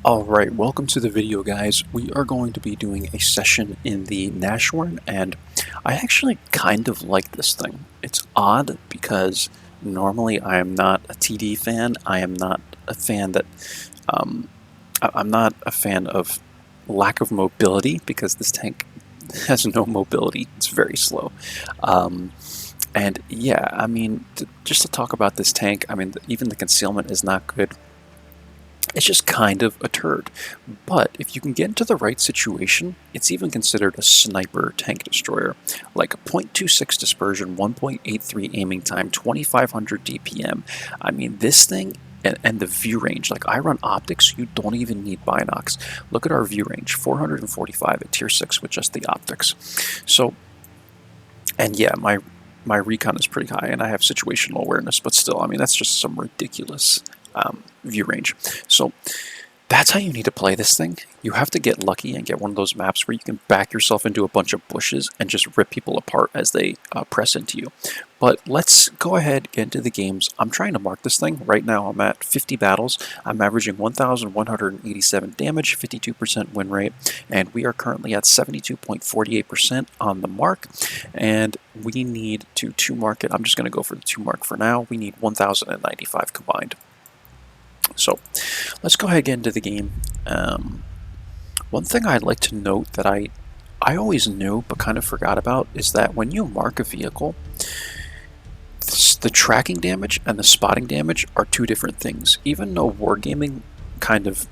Alright, welcome to the video guys. We are going to be doing a session in the Nashorn, and I actually kind of like this thing. It's odd because normally I am not a TD fan. I am not a fan that I'm not a fan of lack of mobility because this tank has no mobility. It's very slow. And yeah, I mean, just to talk about this tank, I mean, even the concealment is not good. It's just kind of a turd. But if you can get into the right situation, it's even considered a sniper tank destroyer. Like a .26 dispersion, 1.83 aiming time, 2500 DPM. I mean, this thing and the view range, like I run optics, you don't even need binocs. Look at our view range, 445 at tier 6 with just the optics. So, and yeah, my recon is pretty high and I have situational awareness, but still, I mean, that's just some ridiculous view range. So that's how you need to play this thing. You have to get lucky and get one of those maps where you can back yourself into a bunch of bushes and just rip people apart as they press into you. But let's go ahead, get into the games. I'm trying to mark this thing. Right now I'm at 50 battles. I'm averaging 1,187 damage, 52% win rate, and we are currently at 72.48% on the mark. And we need to 2-mark it. I'm just going to go for the 2-mark for now. We need 1,095 combined. So let's go ahead and get into the game. One thing I'd like to note that I always knew but kind of forgot about is that when you mark a vehicle, the tracking damage and the spotting damage are two different things. Even though Wargaming kind of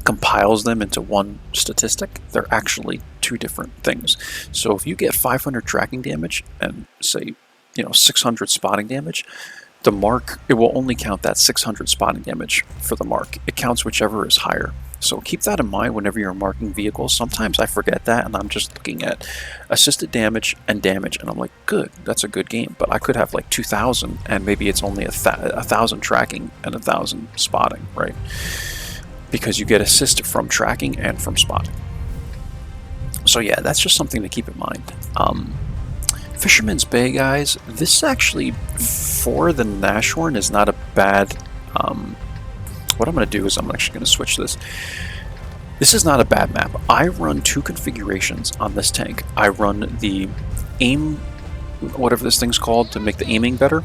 compiles them into one statistic, they're actually two different things. So if you get 500 tracking damage and say 600 spotting damage, the mark, it will only count that 600 spotting damage for the mark. It counts whichever is higher. So keep that in mind whenever you're marking vehicles. Sometimes I forget that and I'm just looking at assisted damage, and I'm like, good, that's a good game. But I could have like 2,000 and maybe it's only 1,000 tracking and 1,000 spotting, right? Because you get assist from tracking and from spotting. So yeah, that's just something to keep in mind. Fisherman's Bay, guys, this actually, for the Nashorn, is not a bad, what I'm going to do is I'm actually going to switch this. This is not a bad map. I run 2 configurations on this tank. I run the aim, whatever this thing's called, to make the aiming better,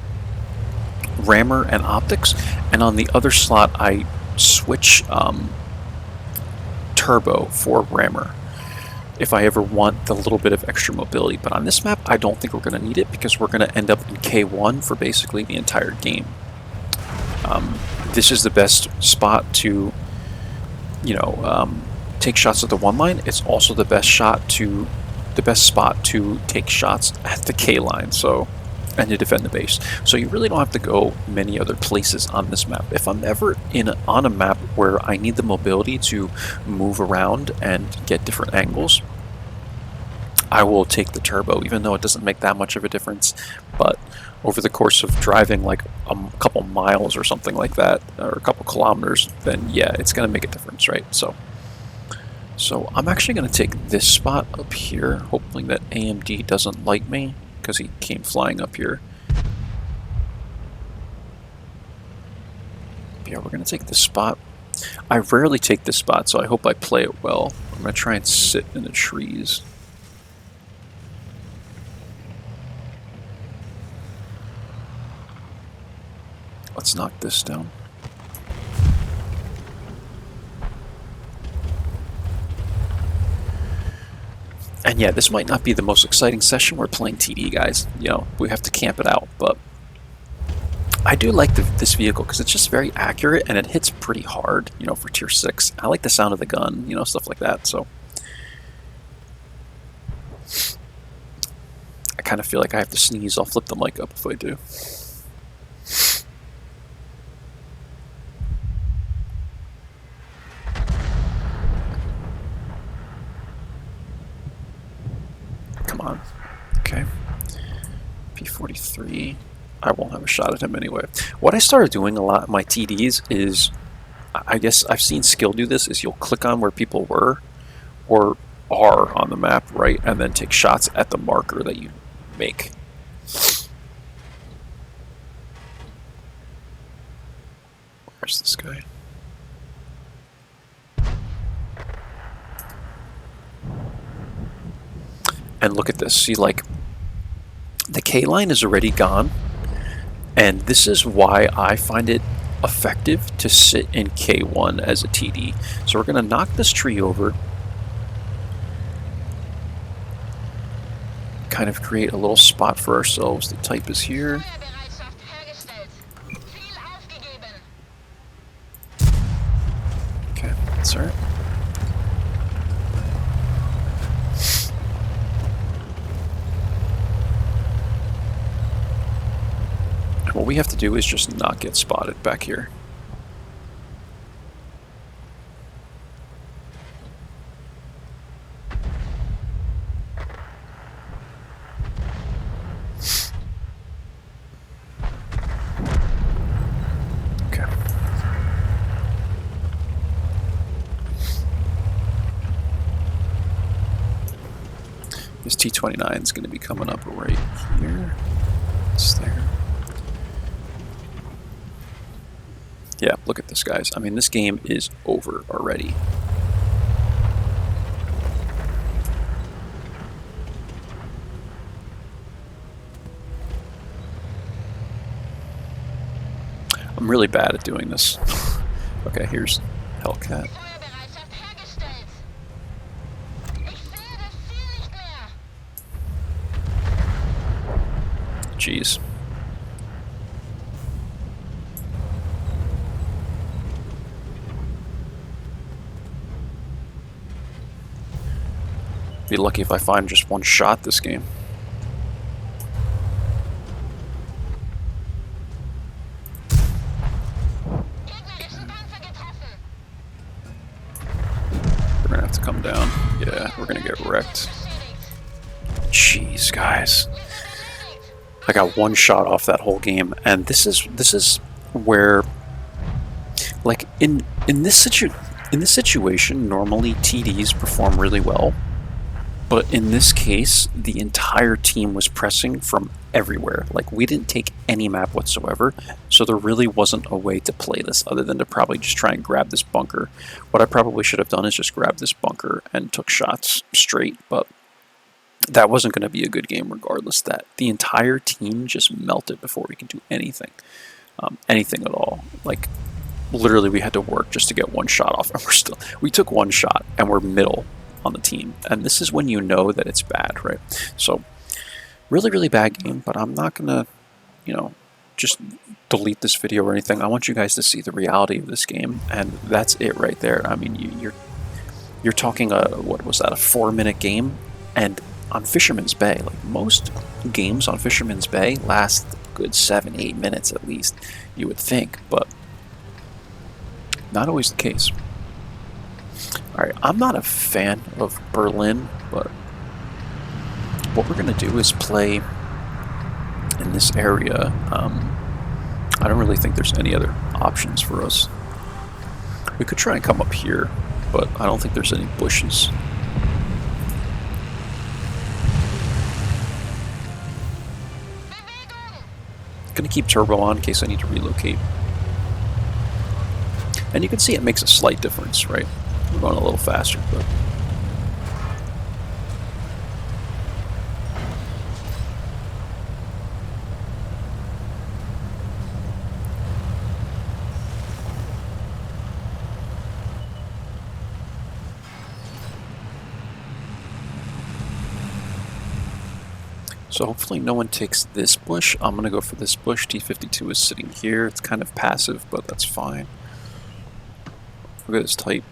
rammer and optics, and on the other slot I switch turbo for rammer if I ever want the little bit of extra mobility. But on this map, I don't think we're going to need it because we're going to end up in K1 for basically the entire game. This is the best spot to, take shots at the 1 line. It's also the best spot to take shots at the K line. So, and to defend the base. So you really don't have to go many other places on this map. If I'm ever on a map where I need the mobility to move around and get different angles, I will take the turbo, even though it doesn't make that much of a difference. But over the course of driving like a couple miles or something like that, or a couple kilometers, then yeah, it's going to make a difference, right? So I'm actually going to take this spot up here, hoping that AMD doesn't like me, because he came flying up here. Yeah, we're going to take this spot. I rarely take this spot, so I hope I play it well. I'm going to try and sit in the trees. Let's knock this down. And yeah, this might not be the most exciting session. We're playing TD, guys. We have to camp it out, but I do like this vehicle because it's just very accurate and it hits pretty hard, for tier 6. I like the sound of the gun, stuff like that. So I kind of feel like I have to sneeze. I'll flip the mic up if I do. Come on. Okay. P43. I won't have a shot at him anyway. What I started doing a lot in my TDs is, I guess I've seen Skill do this, is you'll click on where people were or are on the map, right, and then take shots at the marker that you make. Where's this guy? And look at this. See, like, the K line is already gone. And this is why I find it effective to sit in K1 as a TD. So we're going to knock this tree over. Kind of create a little spot for ourselves. The type is here. Okay, that's all right. What we have to do is just not get spotted back here. Okay. This T-29 is going to be coming up right here. It's there. Yeah, look at this, guys. I mean, this game is over already. I'm really bad at doing this. Okay, here's Hellcat. Jeez. Be lucky if I find just one shot this game. We're gonna have to come down. Yeah, we're gonna get wrecked. Jeez, guys. I got one shot off that whole game, and this is where, like, in this situation, normally TDs perform really well. But in this case, the entire team was pressing from everywhere. Like, we didn't take any map whatsoever, so there really wasn't a way to play this other than to probably just try and grab this bunker. What I probably should have done is just grab this bunker and took shots straight, but that wasn't going to be a good game regardless. That the entire team just melted before we could do anything. Anything at all. Like, literally we had to work just to get one shot off, and we took one shot, and we're middle on the team, and this is when you know that it's bad, right? So really, really bad game, but I'm not gonna, you know, just delete this video or anything. I want you guys to see the reality of this game, and that's it right there. I mean, you're talking what was that, a 4-minute game, and on Fisherman's Bay, like most games on Fisherman's Bay last a good 7-8 minutes at least, you would think, but not always the case. Alright, I'm not a fan of Berlin, but what we're going to do is play in this area. I don't really think there's any other options for us. We could try and come up here, but I don't think there's any bushes. Going to keep turbo on in case I need to relocate. And you can see it makes a slight difference, right? We're going a little faster, but so hopefully no one takes this bush. I'm going to go for this bush. T-52 is sitting here. It's kind of passive, but that's fine. Look at this type.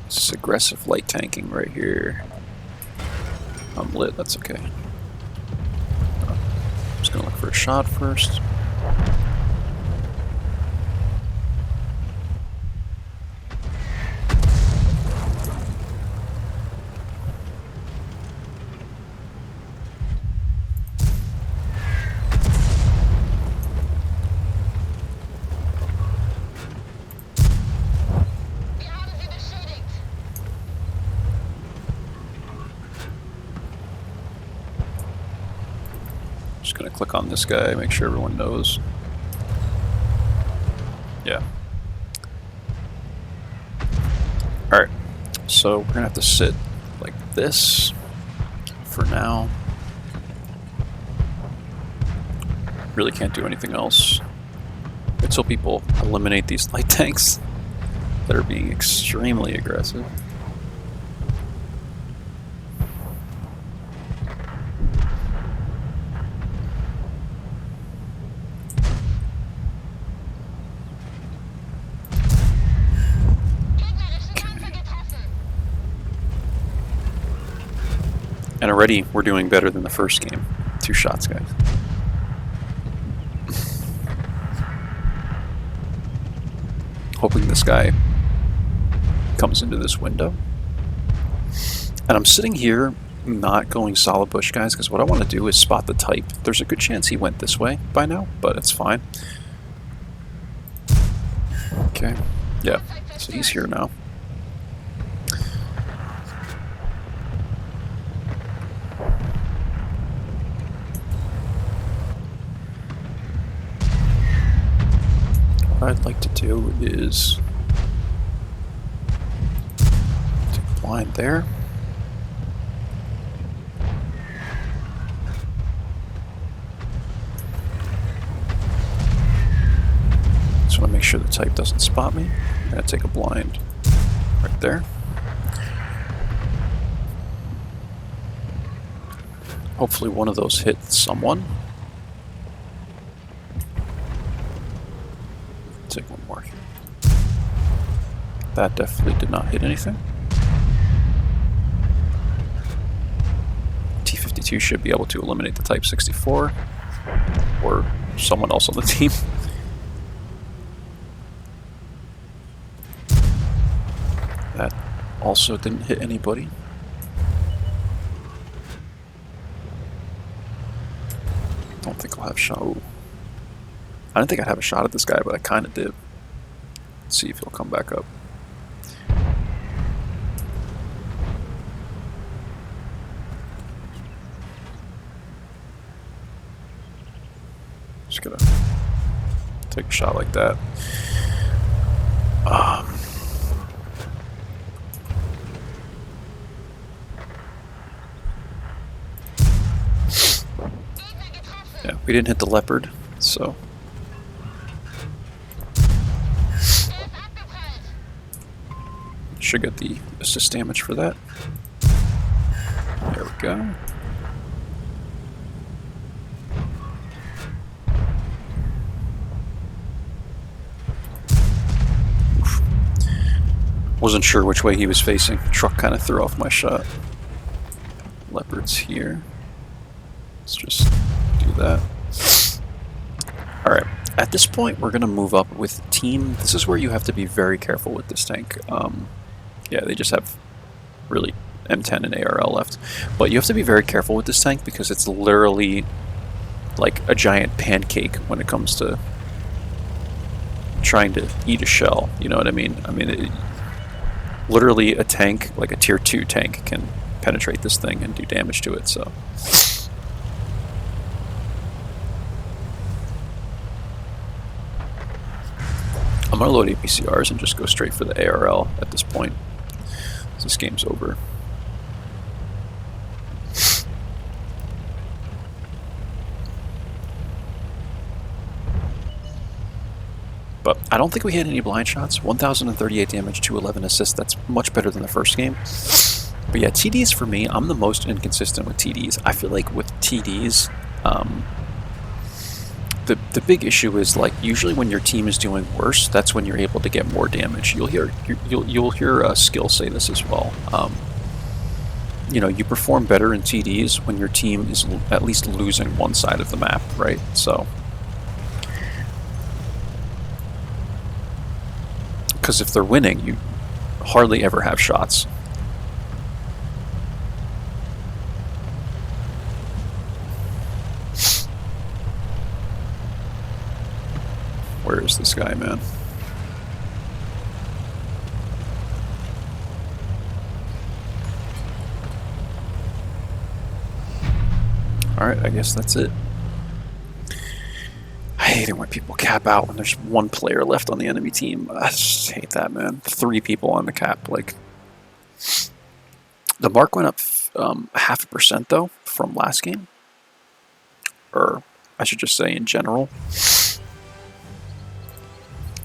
This is aggressive light tanking right here. I'm lit, that's okay. I'm just going to look for a shot first. Just gonna click on this guy, make sure everyone knows. Yeah. Alright, so we're gonna have to sit like this for now. Really can't do anything else until people eliminate these light tanks that are being extremely aggressive. And already we're doing better than the first game. 2 shots, guys. Hoping this guy comes into this window. And I'm sitting here not going solid bush, guys, because what I want to do is spot the type. There's a good chance he went this way by now, but it's fine. Okay. Yeah. So he's here now. What I'd like to do is take a blind there. Just want to make sure the type doesn't spot me. I'm going to take a blind right there. Hopefully one of those hits someone. Take one more. That definitely did not hit anything. T-52 should be able to eliminate the Type 64 or someone else on the team. That also didn't hit anybody. Don't think I'll have a shot. Ooh. I didn't think I'd have a shot at this guy, but I kind of did. Let's see if he'll come back up. Just gonna take a shot like that. Yeah, we didn't hit the leopard, so. Should get the assist damage for that. There we go. Oof. Wasn't sure which way he was facing. The truck kind of threw off my shot. Leopard's here. Let's just do that. Alright, at this point we're going to move up with team. This is where you have to be very careful with this tank. Yeah, they just have really M10 and ARL left. But you have to be very careful with this tank because it's literally like a giant pancake when it comes to trying to eat a shell. You know what I mean? I mean, literally a tank, like a tier 2 tank, can penetrate this thing and do damage to it, so. I'm going to load APCRs and just go straight for the ARL at this point. This game's over. But I don't think we had any blind shots. 1,038 damage, 211 assists. That's much better than the first game. But yeah, TDs for me, I'm the most inconsistent with TDs. I feel like with TDs, the big issue is like usually when your team is doing worse, that's when you're able to get more damage. You'll hear skill say this as well. You know, you perform better in TDs when your team is at least losing one side of the map, right? So, because if they're winning, you hardly ever have shots. Where is this guy, man? Alright, I guess that's it. I hate it when people cap out when there's one player left on the enemy team. I just hate that, man. 3 people on the cap. Like, the mark went up 0.5% though from last game, or I should just say in general.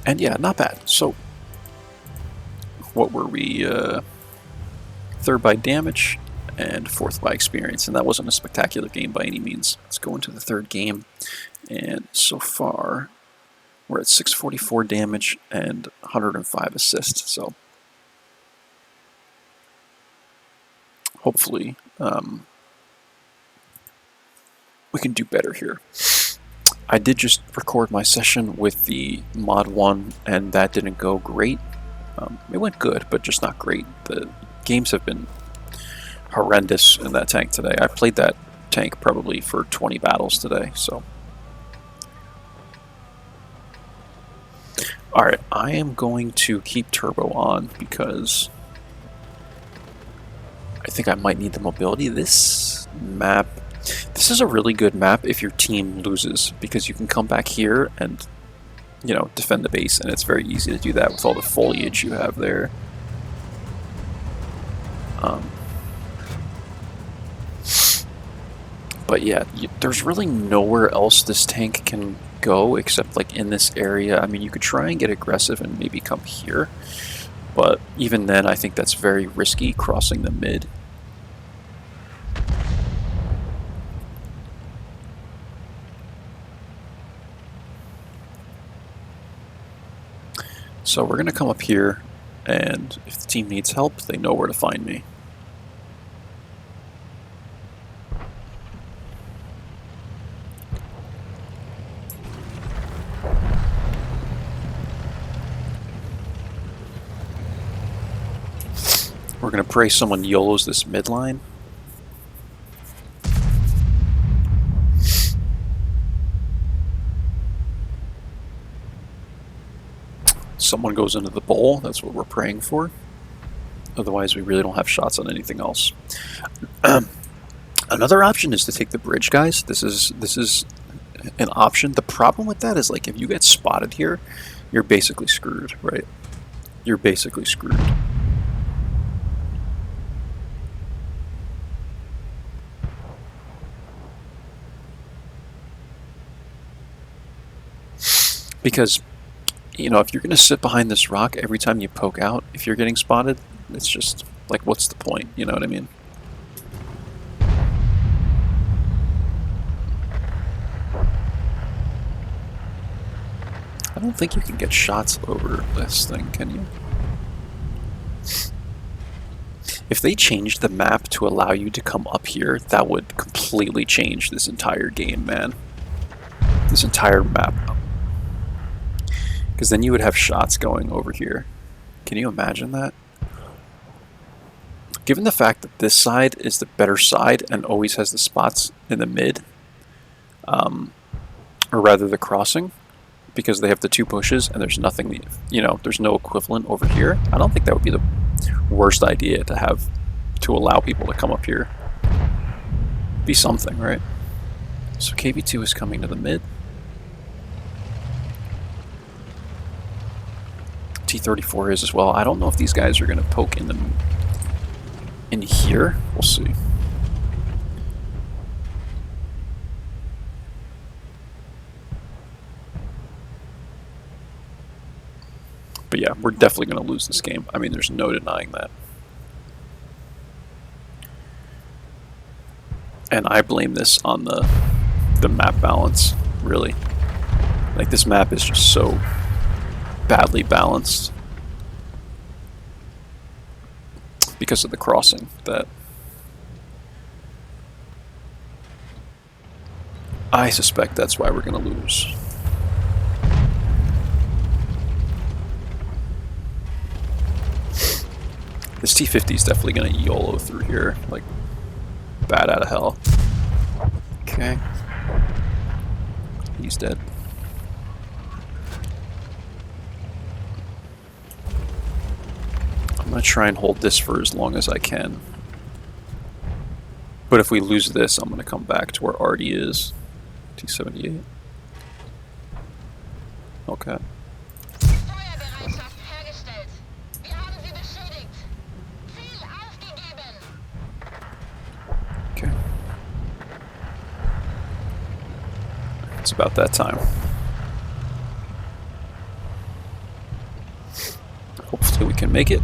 And yeah, not bad. So, what were we? 3rd by damage and 4th by experience, and that wasn't a spectacular game by any means. Let's go into the 3rd game, and so far we're at 644 damage and 105 assists. So hopefully we can do better here. I did just record my session with the mod 1, and that didn't go great. It went good, but just not great. The games have been horrendous in that tank today. I played that tank probably for 20 battles today, so. Alright, I am going to keep turbo on because I think I might need the mobility. This map, this is a really good map if your team loses, because you can come back here and, you know, defend the base, and it's very easy to do that with all the foliage you have there. But yeah, there's really nowhere else this tank can go except like in this area. I mean, you could try and get aggressive and maybe come here, but even then I think that's very risky crossing the mid. So we're going to come up here, and if the team needs help, they know where to find me. We're going to pray someone YOLOs this midline. Someone goes into the bowl, that's what we're praying for. Otherwise, we really don't have shots on anything else. Another option is to take the bridge, guys. This is an option. The problem with that is, like, if you get spotted here, you're basically screwed, right? You're basically screwed. Because, you know, if you're going to sit behind this rock every time you poke out, if you're getting spotted, it's just, like, what's the point? You know what I mean? I don't think you can get shots over this thing, can you? If they changed the map to allow you to come up here, that would completely change this entire game, man. This entire map. Because then you would have shots going over here. Can you imagine that? Given the fact that this side is the better side and always has the spots in the mid, or rather the crossing, because they have the 2 pushes and there's nothing, you know, there's no equivalent over here, I don't think that would be the worst idea to have, to allow people to come up here. Be something, right? So KB2 is coming to the mid. T34 is as well. I don't know if these guys are going to poke in them in here. We'll see. But yeah, we're definitely going to lose this game. I mean, there's no denying that. And I blame this on the map balance, really. Like, this map is just so badly balanced because of the crossing that I suspect that's why we're going to lose. This T50 is definitely going to YOLO through here, like, bad out of hell. Okay. He's dead. I'm going to try and hold this for as long as I can. But if we lose this, I'm going to come back to where Artie is. T78. Okay. Feuerbereitschaft hergestellt. Wir haben sie beschädigt. Ziel aufgegeben. Okay. It's about that time. Hopefully we can make it.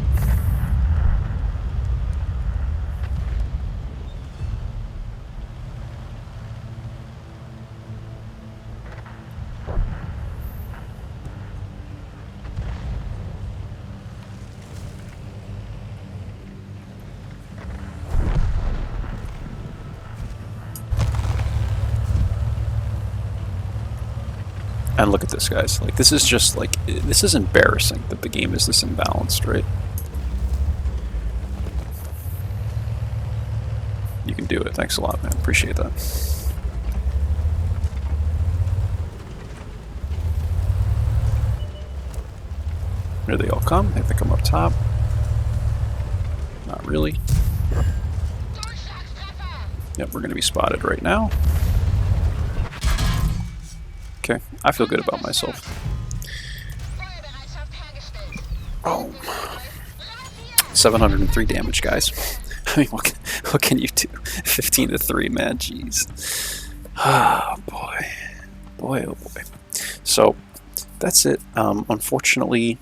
And look at this, guys. Like, this is just, like, this is embarrassing that the game is this imbalanced, right? You can do it. Thanks a lot, man. Appreciate that. Here they all come. They come up top. Not really. Yep, we're going to be spotted right now. Okay, I feel good about myself. Oh. 703 damage, guys. I mean, what can you do? 15 to 3, man. Jeez. Ah, boy. Boy, oh boy. So, that's it. Unfortunately,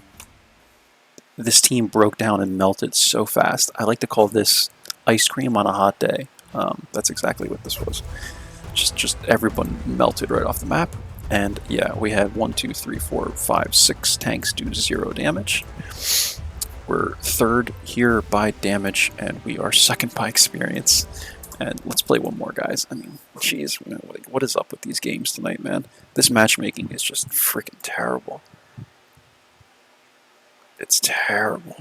this team broke down and melted so fast. I like to call this ice cream on a hot day. That's exactly what this was. Just everyone melted right off the map. And yeah, we had 1, 2, 3, 4, 5, 6 tanks do 0 damage. We're third here by damage, and we are second by experience. And let's play one more, guys. I mean, jeez, what is up with these games tonight, man? This matchmaking is just freaking terrible. It's terrible.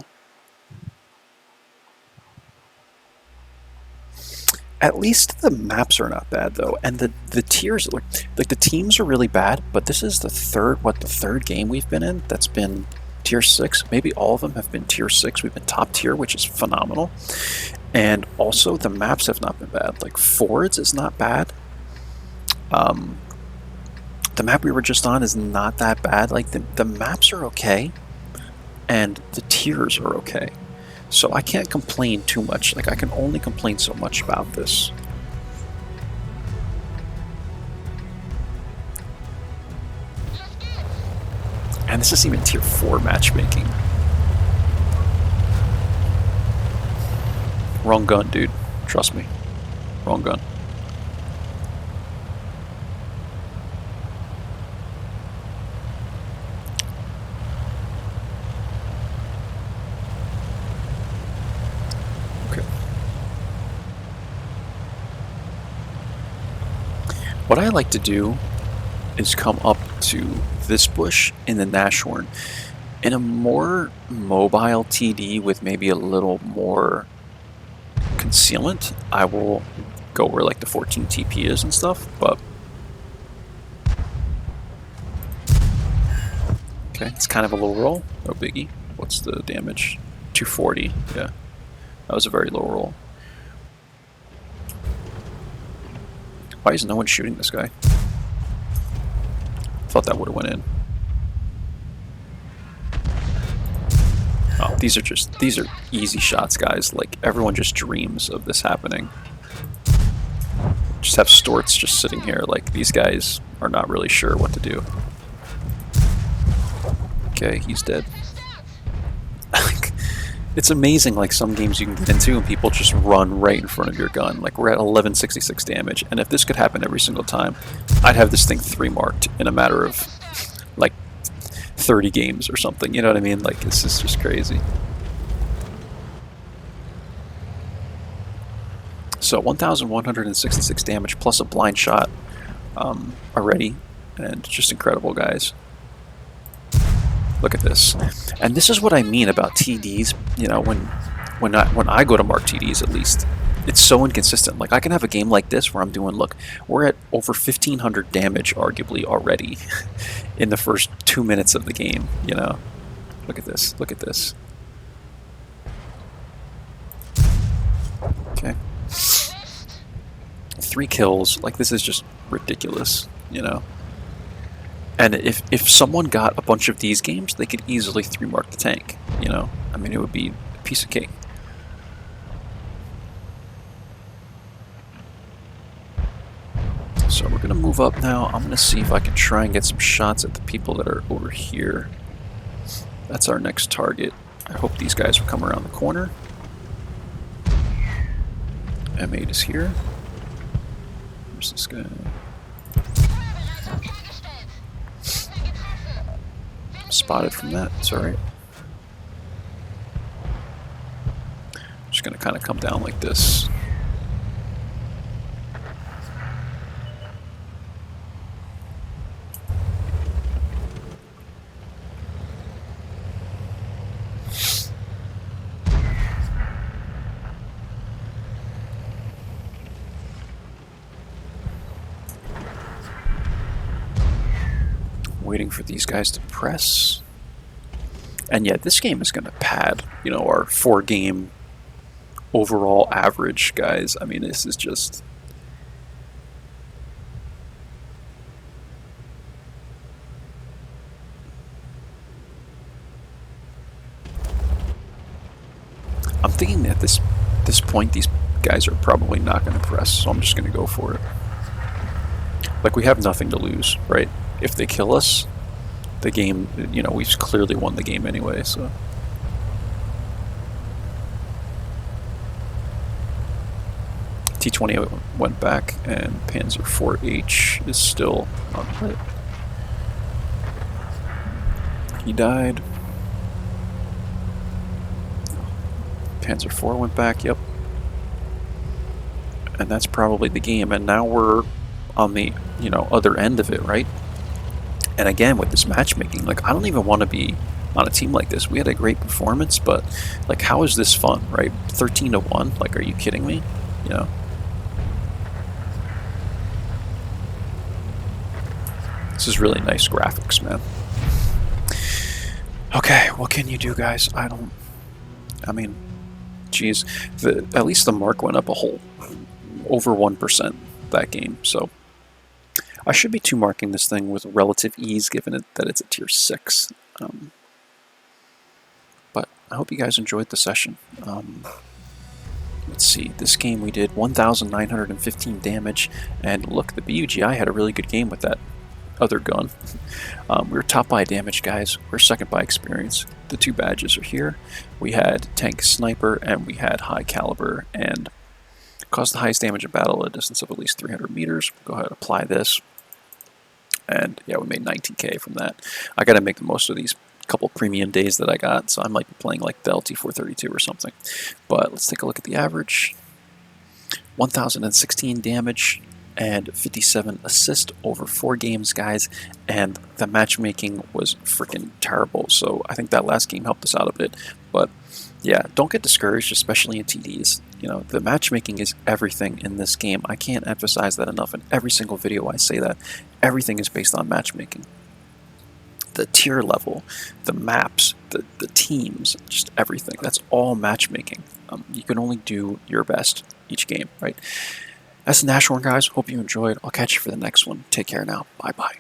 At least the maps are not bad, though, and the tiers, like the teams are really bad. But this is the third game we've been in that's been tier 6. Maybe all of them have been tier 6. We've been top tier, which is phenomenal. And also the maps have not been bad. Like Fords is not bad. The map we were just on is not that bad. Like the maps are okay, and the tiers are okay. So I can't complain too much. Like, I can only complain so much about this. And this is even tier 4 matchmaking. Wrong gun, dude. Trust me. Wrong gun. What I like to do is come up to this bush in the Nashorn. In a more mobile TD with maybe a little more concealment, I will go where like the 14 TP is and stuff, but okay, it's kind of a low roll, no biggie. What's the damage? 240, yeah. That was a very low roll. Why is no one shooting this guy? Thought that would have went in. Oh, these are easy shots, guys. Like, everyone just dreams of this happening. Just have Storts just sitting here. Like, these guys are not really sure what to do. Okay, he's dead. It's amazing, like, some games you can get into and people just run right in front of your gun. Like, we're at 1166 damage, and if this could happen every single time, I'd have this thing 3 marked in a matter of, like, 30 games or something. You know what I mean? Like, this is just crazy. So 1,166 damage plus a blind shot already, and just incredible, guys. Look at this. And this is what I mean about TDs, you know, when I go to mark TDs, at least. It's so inconsistent. Like, I can have a game like this where I'm doing, look, we're at over 1,500 damage, arguably, already in the first 2 minutes of the game, you know? Look at this. Look at this. Okay. 3 kills. Like, this is just ridiculous, you know? And if someone got a bunch of these games, they could easily 3-mark the tank, you know? I mean, it would be a piece of cake. So we're going to move up now. I'm going to see if I can try and get some shots at the people that are over here. That's our next target. I hope these guys will come around the corner. M8 is here. Where's this guy? Spotted from that. It's alright. Just going to kind of come down like this. Waiting for these guys to press. And yeah, this game is going to pad, you know, our 4-game overall average, guys. I mean, this is just... I'm thinking at this point, these guys are probably not going to press, so I'm just going to go for it. Like, we have nothing to lose, right? If they kill us, the game, you know, we've clearly won the game anyway, so. T-20 went back, and Panzer IV-H is still on hit. He died. Panzer IV went back, yep. And that's probably the game, and now we're on the, you know, other end of it, right? And again, with this matchmaking, like, I don't even want to be on a team like this. We had a great performance, but, like, how is this fun, right? 13-1? Like, are you kidding me? You know? This is really nice graphics, man. Okay, what can you do, guys? I mean, geez. At least the mark went up a whole over 1% that game, so I should be 2-marking this thing with relative ease, given it that it's a tier 6. But I hope you guys enjoyed the session. Let's see, this game we did 1,915 damage, and look, the BUGI had a really good game with that other gun. We were top by damage, guys. We're second by experience. The 2 badges are here. We had tank sniper, and we had high caliber, and caused the highest damage in battle at a distance of at least 300 meters. Go ahead and apply this. And yeah, we made 19k from that. I got to make the most of these couple premium days that I got, so I might be playing like the LT432 or something. But let's take a look at the average. 1,016 damage and 57 assist over 4 games, guys. And the matchmaking was freaking terrible. So I think that last game helped us out a bit. But yeah, don't get discouraged, especially in TDs. You know, the matchmaking is everything in this game. I can't emphasize that enough. In every single video I say that. Everything is based on matchmaking. The tier level, the maps, the teams, just everything. That's all matchmaking. You can only do your best each game, right? That's the Nashorn, guys. Hope you enjoyed. I'll catch you for the next one. Take care now. Bye-bye.